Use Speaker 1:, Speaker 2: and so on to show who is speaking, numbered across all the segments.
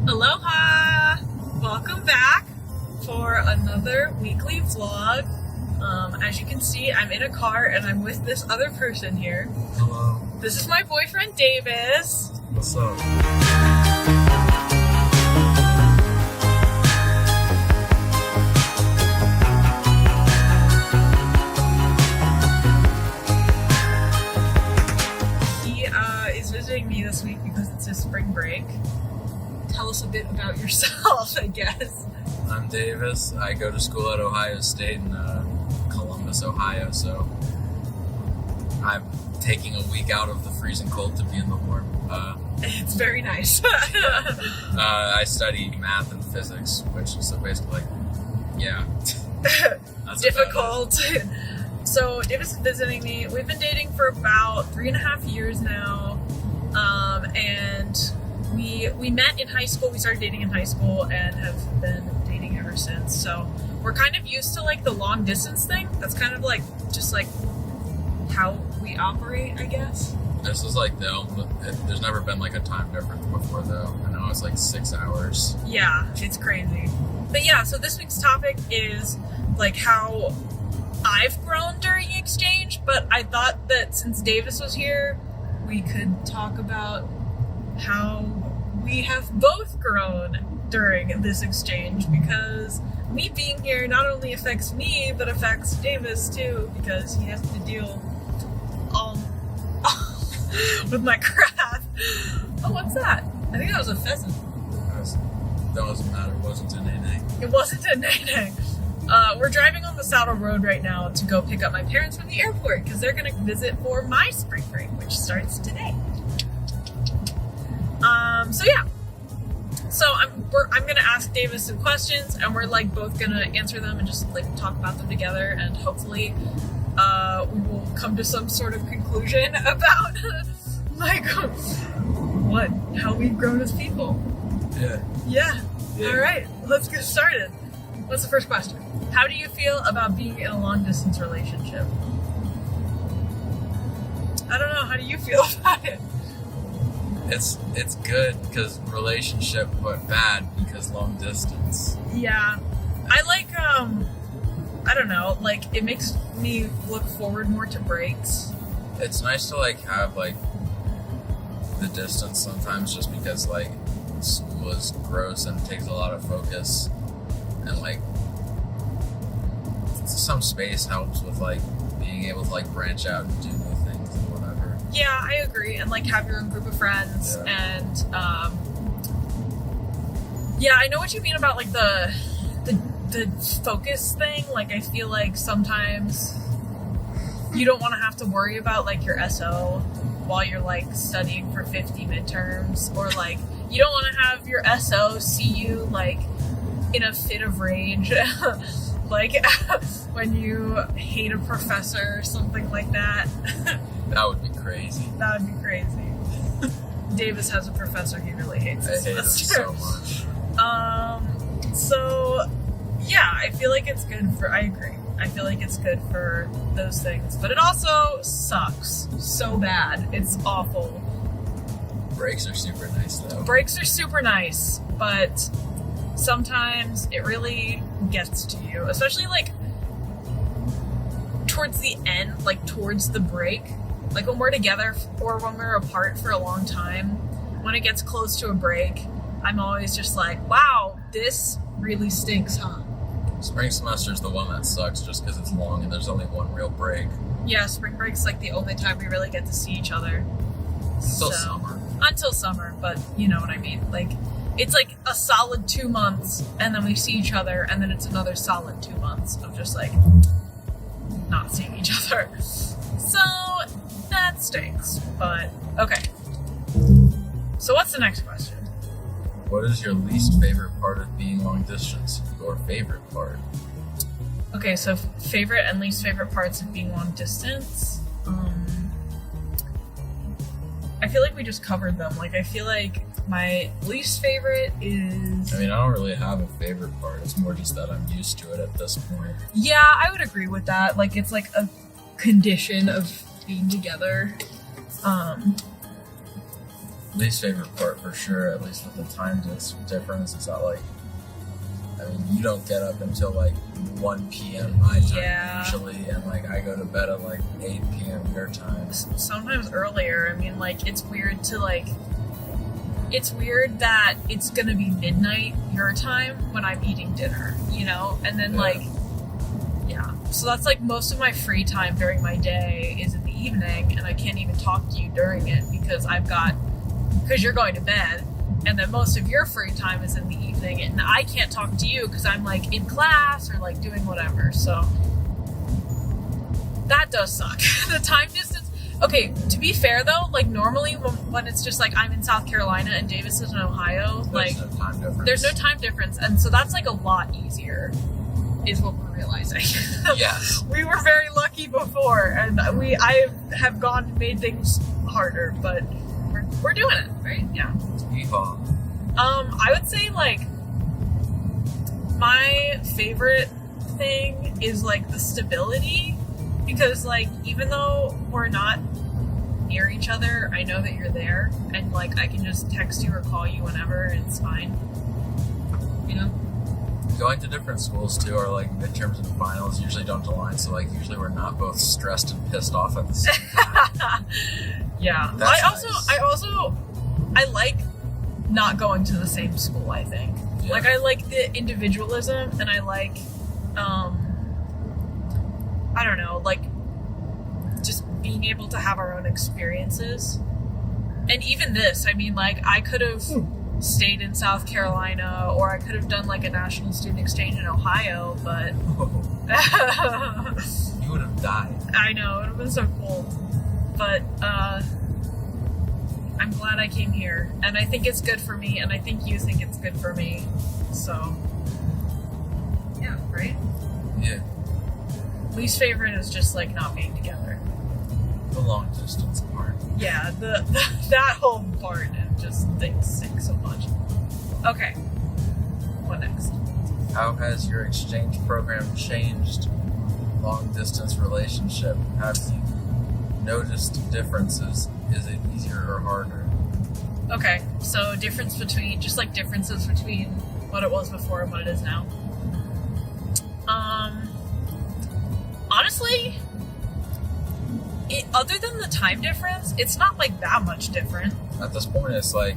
Speaker 1: Aloha! Welcome back for another weekly vlog. As you can see, I'm in a car and I'm with this other person here.
Speaker 2: Hello.
Speaker 1: This is my boyfriend, Davis.
Speaker 2: What's up?
Speaker 1: He is visiting me this week because it's his spring break. Tell us a bit about yourself, I guess.
Speaker 2: I'm Davis. I go to school at Ohio State in Columbus, Ohio, so I'm taking a week out of the freezing cold to be in the warm.
Speaker 1: It's very nice.
Speaker 2: I study math and physics, which is so basically, yeah. That's
Speaker 1: Difficult. So Davis is visiting me. We've been dating for about 3.5 years now, and we met in high school. We started dating in high school and have been dating ever since. So we're kind of used to like the long distance thing. That's kind of like just like how we operate, I guess.
Speaker 2: This is like there's never been like a time difference before though. I know it's like 6 hours.
Speaker 1: Yeah, it's crazy. But yeah, so this week's topic is like how I've grown during exchange, but I thought that since Davis was here, we could talk about how we have both grown during this exchange, because me being here not only affects me, but affects Davis too, because he has to deal with my crap. Oh, what's that? I think that was a pheasant.
Speaker 2: That doesn't matter. It wasn't a nene.
Speaker 1: It wasn't a nene. We're driving on the Saddle Road right now to go pick up my parents from the airport because they're going to visit for my spring break, which starts today. So yeah. So I'm going to ask Davis some questions, and we're like both going to answer them and just like talk about them together, and hopefully we will come to some sort of conclusion about like how we've grown as people. Yeah. All right, let's get started. What's the first question? How do you feel about being in a long distance relationship? I don't know. How do you feel about it?
Speaker 2: It's good because relationship, but bad because long distance.
Speaker 1: Yeah. I like, I don't know, like, it makes me look forward more to breaks.
Speaker 2: It's nice to like have like the distance sometimes, just because like school is gross and takes a lot of focus, and like some space helps with like being able to like branch out and do new things and whatever.
Speaker 1: Yeah, I agree. And like have your own group of friends.
Speaker 2: Yeah.
Speaker 1: And yeah, I know what you mean about like the focus thing. Like I feel like sometimes you don't want to have to worry about like your SO while you're like studying for 50 midterms, or like you don't want to have your SO see you like in a fit of rage like when you hate a professor or something like that.
Speaker 2: That would be crazy.
Speaker 1: That would be crazy. Davis has a professor he really hates.
Speaker 2: I hate him so much.
Speaker 1: So yeah, I feel like it's good for, I agree. I feel like it's good for those things, but it also sucks so bad. It's awful.
Speaker 2: Breaks are super nice though.
Speaker 1: Breaks are super nice, but sometimes it really gets to you, especially like towards the end, like towards the break, like when we're together or when we're apart for a long time. When it gets close to a break, I'm always just like, wow, this really stinks, huh?
Speaker 2: Spring semester is the one that sucks just because it's long and there's only one real break.
Speaker 1: Yeah, spring break's like the only time we really get to see each other. Until summer, but you know what I mean. Like, it's like a solid 2 months, and then we see each other, and then it's another solid 2 months of just like not seeing each other. So that stinks. But okay. So what's the next question?
Speaker 2: What is your least favorite part of being long distance? Your favorite part?
Speaker 1: Okay, so favorite and least favorite parts of being long distance. I feel like we just covered them. Like, I feel like my least favorite is...
Speaker 2: I mean, I don't really have a favorite part. It's more just that I'm used to it at this point.
Speaker 1: Yeah, I would agree with that. Like, it's like a condition of being together.
Speaker 2: Least favorite part for sure, at least with the time difference, is that like, I mean, you don't get up until like 1 p.m. my time usually, and like I go to bed at like 8 p.m. your time.
Speaker 1: Sometimes earlier. I mean, like, it's weird that it's gonna be midnight your time when I'm eating dinner, you know? And then so that's like most of my free time during my day is in the evening, and I can't even talk to you during it because you're going to bed, and then most of your free time is in the evening, and I can't talk to you because I'm like in class or like doing whatever. So that does suck. The time distance. Okay, to be fair though, like normally when it's just like I'm in South Carolina and Davis is in Ohio, there's no time difference, and so that's like a lot easier, is what we're realizing.
Speaker 2: Yes.
Speaker 1: We were very lucky before, and I have gone and made things harder, but we're doing it, right? Yeah.
Speaker 2: Yeehaw.
Speaker 1: I would say like my favorite thing is like the stability, because like even though we're not near each other, I know that you're there, and like I can just text you or call you whenever, and it's fine. You know?
Speaker 2: Going to different schools too, or like midterms and finals usually don't align, so like usually we're not both stressed and pissed off at the same time.
Speaker 1: Yeah.
Speaker 2: That's
Speaker 1: I like not going to the same school, I think.
Speaker 2: Yeah.
Speaker 1: Like I like the individualism, and I like I don't know, like just being able to have our own experiences. And even this, I mean, like I could have stayed in South Carolina, or I could have done like a national student exchange in Ohio, but
Speaker 2: you would have died.
Speaker 1: I know, it would have been so cool. But I'm glad I came here, and I think it's good for me, and I think you think it's good for me. So yeah, right?
Speaker 2: Yeah.
Speaker 1: Least favorite is just like not being together.
Speaker 2: The long distance part.
Speaker 1: Yeah, that whole part, and just things sink so much. Okay, what next?
Speaker 2: How has your exchange program changed long distance relationship? Have you noticed differences? Is it easier or harder?
Speaker 1: Okay, so differences between what it was before and what it is now. Honestly, other than the time difference, it's not like that much different.
Speaker 2: At this point, it's like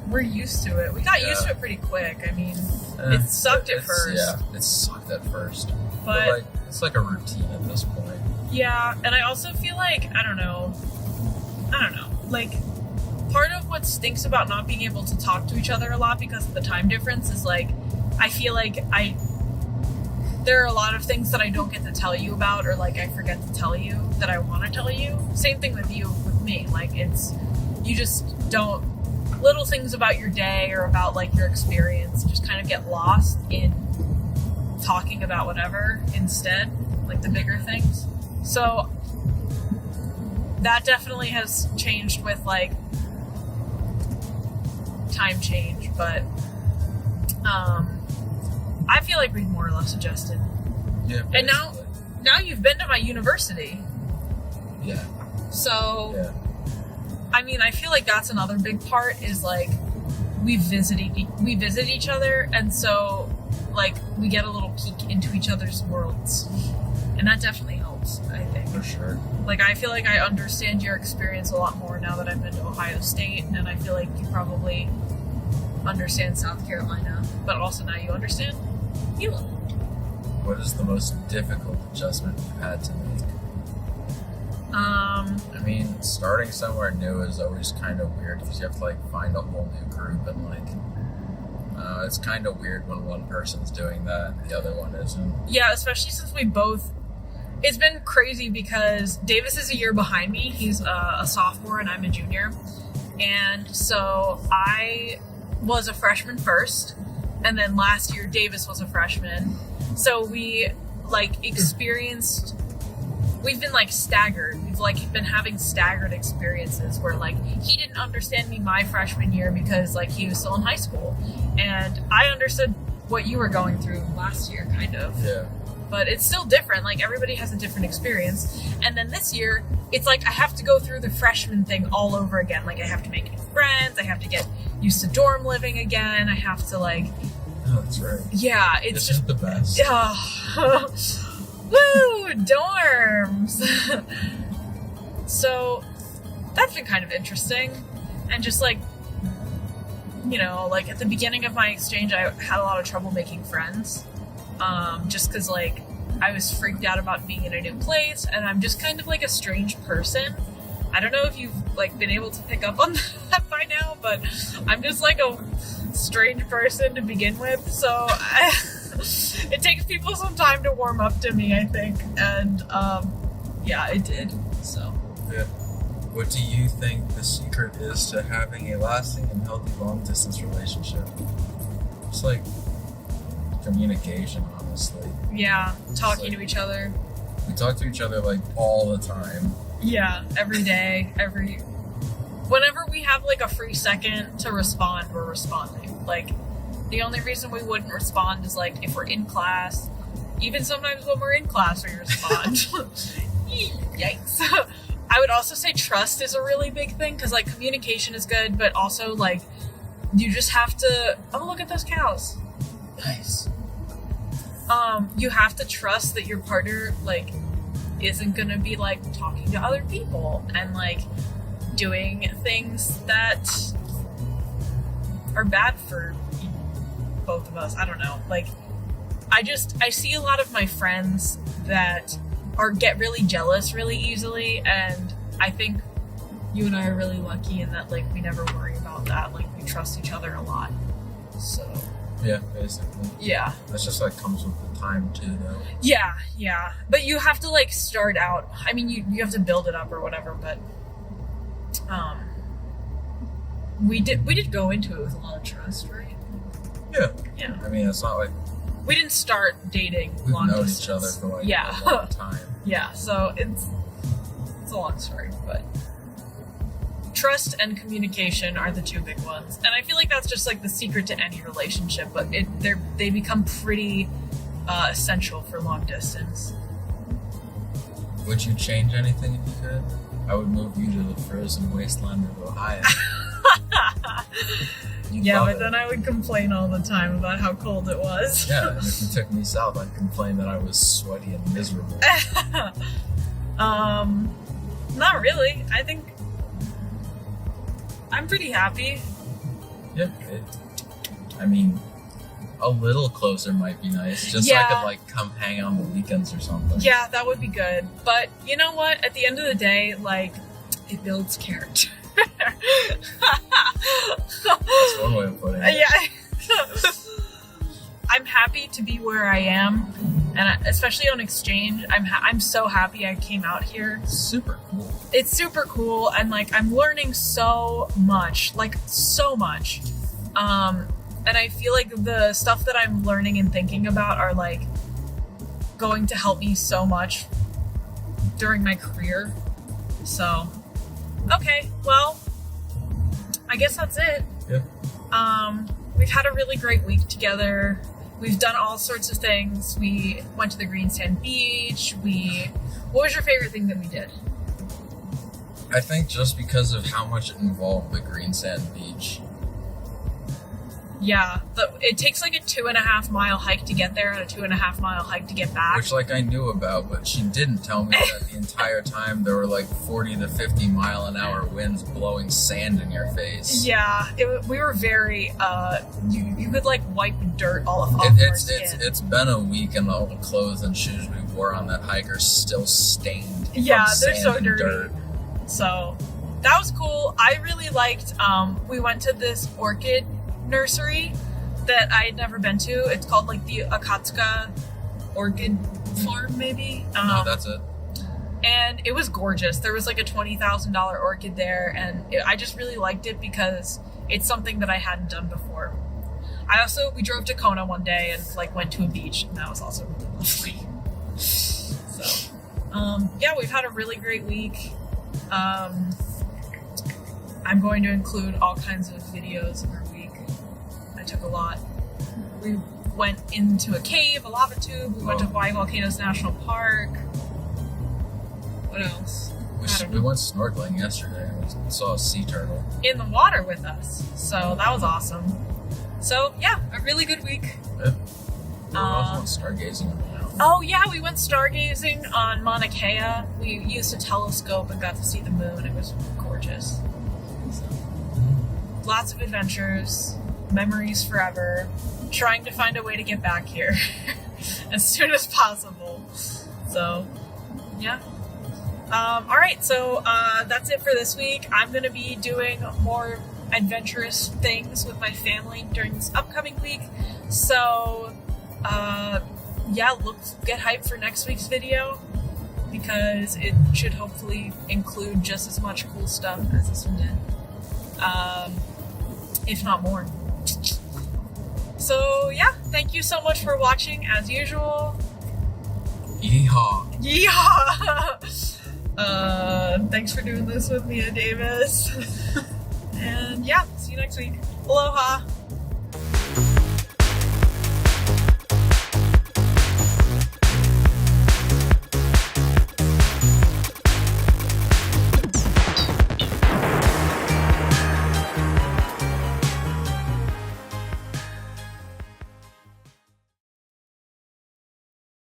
Speaker 1: we're used to it. We got used to it pretty quick. I mean, it sucked at first.
Speaker 2: Yeah, it sucked at first.
Speaker 1: But
Speaker 2: like, it's like a routine at this point.
Speaker 1: Yeah, and I also feel like, I don't know, like, part of what stinks about not being able to talk to each other a lot because of the time difference is, like, I feel like there are a lot of things that I don't get to tell you about, or, like, I forget to tell you that I want to tell you. Same thing with me. Like, you just don't, little things about your day or about, like, your experience just kind of get lost in talking about whatever instead, like the bigger things. So that definitely has changed with like time change, but I feel like we've more or less adjusted.
Speaker 2: Yeah.
Speaker 1: And now you've been to my university.
Speaker 2: Yeah.
Speaker 1: So
Speaker 2: yeah.
Speaker 1: I mean, I feel like that's another big part is like we visit each other, and so like we get a little peek into each other's worlds, and that definitely helps, I think.
Speaker 2: For sure.
Speaker 1: Like I feel like I understand your experience a lot more now that I've been to Ohio State, and I feel like you probably understand South Carolina, but also now you understand Hilo.
Speaker 2: What is the most difficult adjustment you've had to make? I mean, starting somewhere new is always kind of weird because you have to like find a whole new group, and like it's kind of weird when one person's doing that and the other one isn't. Yeah,
Speaker 1: especially since it's been crazy because Davis is a year behind me. He's a sophomore and I'm a junior, and so I was a freshman first, and then last year Davis was a freshman. So we like we've been like staggered. We've like been having staggered experiences where like he didn't understand me my freshman year because like he was still in high school, and I understood what you were going through last year, kind of.
Speaker 2: Yeah.
Speaker 1: but it's still different. Like, everybody has a different experience. And then this year, it's like I have to go through the freshman thing all over again. Like, I have to make new friends. I have to get used to dorm living again. I have to, like...
Speaker 2: Oh, that's right.
Speaker 1: Yeah, it's just...
Speaker 2: the best.
Speaker 1: Woo! Dorms! So, that's been kind of interesting. And just, like, you know, like, at the beginning of my exchange, I had a lot of trouble making friends. Just because, like, I was freaked out about being in a new place, and I'm just kind of, like, a strange person. I don't know if you've, like, been able to pick up on that by now, but I'm just, like, a strange person to begin with, so it takes people some time to warm up to me, I think, and, yeah, it did, so.
Speaker 2: Yeah. What do you think the secret is to having a lasting and healthy long-distance relationship? It's like communication, honestly.
Speaker 1: Yeah, talking
Speaker 2: like,
Speaker 1: to each other.
Speaker 2: We talk to each other, like, all the time.
Speaker 1: Yeah, every day, whenever we have, like, a free second to respond, we're responding. Like, the only reason we wouldn't respond is, like, if we're in class. Even sometimes when we're in class, we respond. Yikes. I would also say trust is a really big thing, because, like, communication is good, but also, like, you just have to... Oh, look at those cows.
Speaker 2: Nice.
Speaker 1: You have to trust that your partner, like, isn't gonna be, like, talking to other people and, like, doing things that are bad for both of us. I don't know. Like, I see a lot of my friends that get really jealous really easily, and I think you and I are really lucky in that, like, we never worry about that. Like, we trust each other a lot. So...
Speaker 2: Yeah, basically.
Speaker 1: Yeah.
Speaker 2: That's just, like, comes with the time, too, though.
Speaker 1: Yeah. But you have to, like, start out. I mean, you have to build it up or whatever, but we did go into it with a lot of trust, right?
Speaker 2: Yeah. I mean, it's not like...
Speaker 1: We didn't start dating
Speaker 2: We've
Speaker 1: long
Speaker 2: known
Speaker 1: distance.
Speaker 2: each other for, like, a long time.
Speaker 1: Yeah, so it's a long story, but trust and communication are the two big ones. And I feel like that's just, like, the secret to any relationship, but they become pretty essential for long distance.
Speaker 2: Would you change anything if you could? I would move you to the frozen wasteland of Ohio.
Speaker 1: Yeah, but then I would complain all the time about how cold it was.
Speaker 2: Yeah, and if you took me south, I'd complain that I was sweaty and miserable.
Speaker 1: Not really. I think I'm pretty happy.
Speaker 2: Yeah, I mean, a little closer might be nice. Just so I could, like, come hang out on the weekends or something.
Speaker 1: Yeah, that would be good. But you know what? At the end of the day, like, it builds character.
Speaker 2: That's one way of putting it.
Speaker 1: Yeah. I'm happy to be where I am, and especially on exchange, I'm so happy I came out here.
Speaker 2: Super cool.
Speaker 1: It's super cool, and, like, I'm learning so much, like, so much. And I feel like the stuff that I'm learning and thinking about are, like, going to help me so much during my career. So, okay, well, I guess that's it.
Speaker 2: Yeah.
Speaker 1: We've had a really great week together. We've done all sorts of things. We went to the green sand beach. What was your favorite thing that we did?
Speaker 2: I think just because of how much it involved the green sand beach.
Speaker 1: Yeah, it takes like a 2.5 mile hike to get there and a 2.5 mile hike to get back.
Speaker 2: Which, like, I knew about, but she didn't tell me that the entire time there were, like, 40 to 50 mile an hour winds blowing sand in your face.
Speaker 1: Yeah, we were very, you could, like, wipe dirt all off our skin.
Speaker 2: It's been a week, and all the clothes and shoes we wore on that hike are still stained.
Speaker 1: Yeah,
Speaker 2: from
Speaker 1: they're
Speaker 2: sand
Speaker 1: so
Speaker 2: and
Speaker 1: dirty.
Speaker 2: Dirt.
Speaker 1: So, that was cool. I really liked, we went to this orchid nursery that I had never been to. It's called, like, the Akatsuka Orchid Farm, maybe?
Speaker 2: No, that's it.
Speaker 1: And it was gorgeous. There was, like, a $20,000 orchid there, and I just really liked it because it's something that I hadn't done before. We drove to Kona one day and, like, went to a beach, and that was also really lovely. So, yeah, we've had a really great week. I'm going to include all kinds of videos of our week. I took a lot. We went into a cave, a lava tube. We went to Hawaii Volcanoes National Park. What else?
Speaker 2: We went snorkeling yesterday and we saw a sea turtle.
Speaker 1: In the water with us. So that was awesome. So yeah, a really good week.
Speaker 2: Yeah. We also went stargazing on the mountain.
Speaker 1: Oh yeah, we went stargazing on Mauna Kea. We used a telescope and got to see the moon. It was gorgeous. So, lots of adventures, memories forever, trying to find a way to get back here as soon as possible. So, yeah. Alright, so that's it for this week. I'm going to be doing more adventurous things with my family during this upcoming week. So, yeah, get hyped for next week's video because it should hopefully include just as much cool stuff as this one did. If not more. So, yeah, thank you so much for watching as usual.
Speaker 2: Yeehaw!
Speaker 1: Yeehaw! Thanks for doing this with Mia Davis. And yeah, see you next week. Aloha!